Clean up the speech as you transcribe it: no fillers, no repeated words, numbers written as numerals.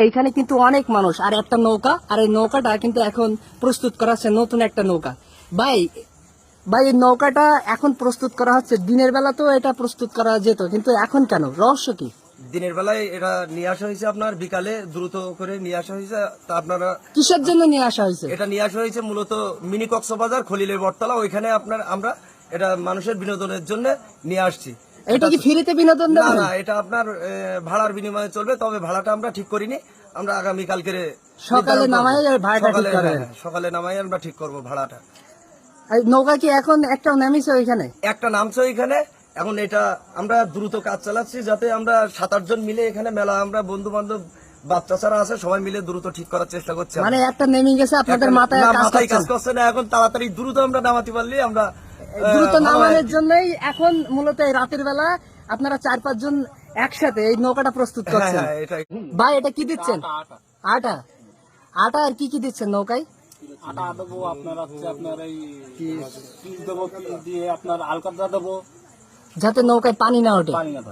এইখানে কিন্তু অনেক মানুষ আর একটা নৌকা, আর এই নৌকাটা কিন্তু এখন প্রস্তুত করা হচ্ছে, নতুন একটা নৌকা। ভাই ভাই এই নৌকাটা এখন প্রস্তুত করা হচ্ছে, দিনের বেলা তো এটা প্রস্তুত করা যেত, কিন্তু এখন কেন, রহস্য কি? দিনের বেলায় এটা নিয়ে আসা হয়েছে, আপনার বিকালে দ্রুত করে নিয়ে আসা হয়েছে। তা আপনারা কিসের জন্য নিয়ে আসা হয়েছে? এটা নিয়ে আসা হয়েছে মূলত মিনি কক্সবাজার খলিলের বটতলা, ওইখানে আপনার আমরা এটা মানুষের বিনোদনের জন্য নিয়ে আসছি। এটা কি ফ্রিতে বিনোদন না দেবেন? না, এটা আপনার ভাড়ার বিনিময়ে চলবে, তবে ভাড়াটা আমরা ঠিক করিনি। আমরা আগামীকালকে সকালে নামাই ভাড়াটা ঠিক করবেন? সকালে নামাই আমরা ঠিক করব ভাড়াটা। এই নৌকা কি এখন একটা নামিছে ওইখানে? একটা নামছে ওইখানে। এখন এটা আমরা দ্রুত কাজ চালাচ্ছি, যাতে আমরা 7-8 জন মিলে এখানে মেলা, আমরা বন্ধু বান্ধব বাচ্চা ছাড়া আছে, সবাই মিলে দ্রুত ঠিক করার চেষ্টা করছি। মানে একটা নেমে গেছে আপনাদের মাথায় না, কাজ মাথায় কাজ করছে? করছে না, এখন তাড়াতাড়ি দ্রুত আমরা নামাতে পারলে আমরা দ্রুত ভালো হয়। নামানোর জন্যই এখন মূলত এই রাতের বেলা আপনারা 4-5 জন একসাথে এই নৌকাটা প্রস্তুত হ্যাঁ করছেন। হ্যাঁ, এটাই। ভাই এটা কি দিচ্ছেন? আটা। আটা আর কি কি দিচ্ছেন নৌকায়? আটা দেবো, আপনার হচ্ছে আপনার এই পিস দেবো, পিস দিয়ে আপনার আলকাতরা দেবো, যাতে নৌকায় পানি না ওঠে। পানি না ধরে।